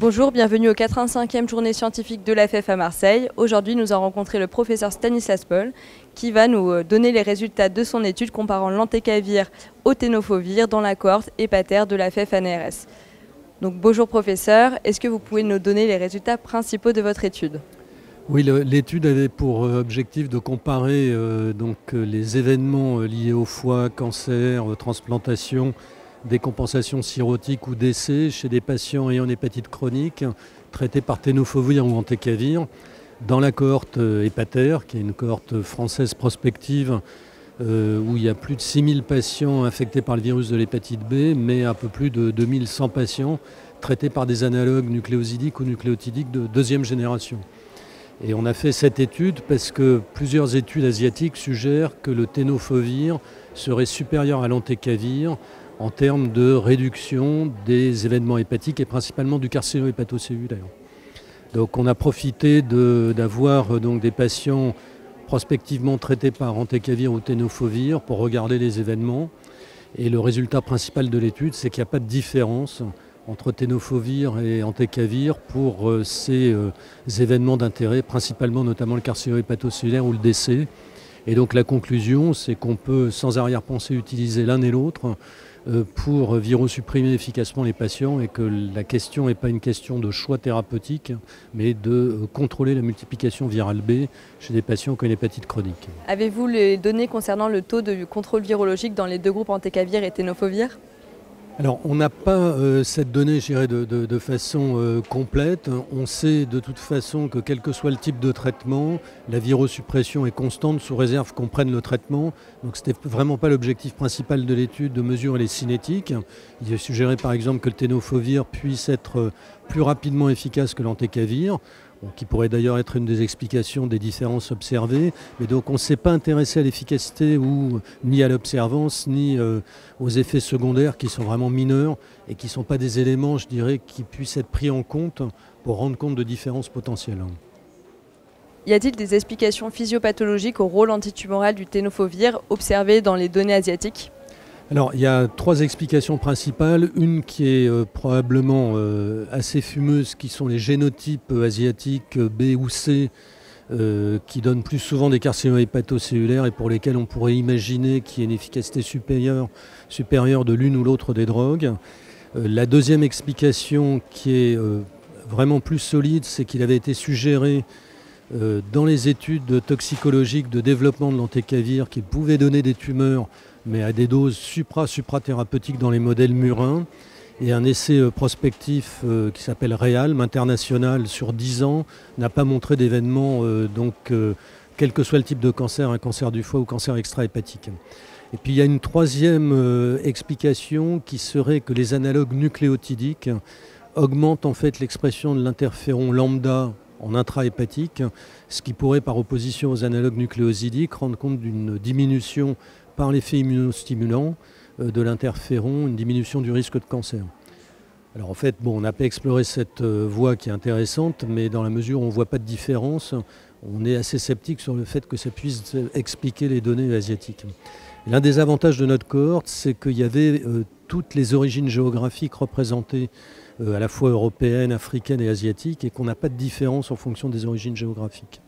Bonjour, bienvenue au 85e journée scientifique de l'AFF à Marseille. Aujourd'hui, nous avons rencontré le professeur Stanislas Paul qui va nous donner les résultats de son étude comparant l'entecavir au tenofovir dans la cohorte hépataire de l'AFF ANRS. Donc bonjour professeur, est-ce que vous pouvez nous donner les résultats principaux de votre étude? Oui, l'étude avait pour objectif de comparer les événements liés au foie, cancer, transplantation, décompensation cirrhotique ou décès chez des patients ayant une hépatite chronique traités par tenofovir ou entecavir dans la cohorte hépataire, qui est une cohorte française prospective où il y a plus de 6000 patients infectés par le virus de l'hépatite B, mais un peu plus de 2100 patients traités par des analogues nucléosidiques ou nucléotidiques de deuxième génération. Et on a fait cette étude parce que plusieurs études asiatiques suggèrent que le tenofovir serait supérieur à l'entecavir en termes de réduction des événements hépatiques et principalement du carcinome hépatocellulaire. Donc on a profité d'avoir des patients prospectivement traités par entecavir ou tenofovir pour regarder les événements. Et le résultat principal de l'étude, c'est qu'il n'y a pas de différence entre tenofovir et entecavir pour ces événements d'intérêt, principalement notamment le carcinome hépatocellulaire ou le décès. Et donc la conclusion, c'est qu'on peut sans arrière-pensée utiliser l'un et l'autre pour virosupprimer efficacement les patients et que la question n'est pas une question de choix thérapeutique, mais de contrôler la multiplication virale B chez des patients qui ont une hépatite chronique. Avez-vous les données concernant le taux de contrôle virologique dans les deux groupes entecavir et tenofovir? Alors, on n'a pas cette donnée, je dirais, de façon complète. On sait de toute façon que quel que soit le type de traitement, la virosuppression est constante sous réserve qu'on prenne le traitement. Donc, ce n'était vraiment pas l'objectif principal de l'étude de mesurer les cinétiques. Il est suggéré par exemple que le tenofovir puisse être plus rapidement efficace que l'entecavir, qui pourrait d'ailleurs être une des explications des différences observées. Mais donc on ne s'est pas intéressé à l'efficacité ni à l'observance, ni aux effets secondaires qui sont vraiment mineurs et qui ne sont pas des éléments, je dirais, qui puissent être pris en compte pour rendre compte de différences potentielles. Y a-t-il des explications physiopathologiques au rôle antitumoral du tenofovir observé dans les données asiatiques ? Alors, il y a trois explications principales. Une qui est probablement assez fumeuse, qui sont les génotypes asiatiques B ou C, qui donnent plus souvent des carcinomes hépatocellulaires et pour lesquels on pourrait imaginer qu'il y ait une efficacité supérieure de l'une ou l'autre des drogues. La deuxième explication, qui est vraiment plus solide, c'est qu'il avait été suggéré dans les études toxicologiques de développement de l'entecavir qu'il pouvait donner des tumeurs, mais à des doses suprathérapeutiques dans les modèles murins. Et un essai prospectif qui s'appelle REALM, international, sur 10 ans, n'a pas montré d'événements, quel que soit le type de cancer, un cancer du foie ou cancer extrahépatique. Et puis il y a une troisième explication qui serait que les analogues nucléotidiques augmentent en fait l'expression de l'interféron lambda en intrahépatique, ce qui pourrait, par opposition aux analogues nucléosidiques, rendre compte d'une diminution par l'effet immunostimulant de l'interféron, une diminution du risque de cancer. Alors en fait, on n'a pas exploré cette voie qui est intéressante, mais dans la mesure où on ne voit pas de différence, on est assez sceptique sur le fait que ça puisse expliquer les données asiatiques. L'un des avantages de notre cohorte, c'est qu'il y avait toutes les origines géographiques représentées, à la fois européennes, africaines et asiatiques, et qu'on n'a pas de différence en fonction des origines géographiques.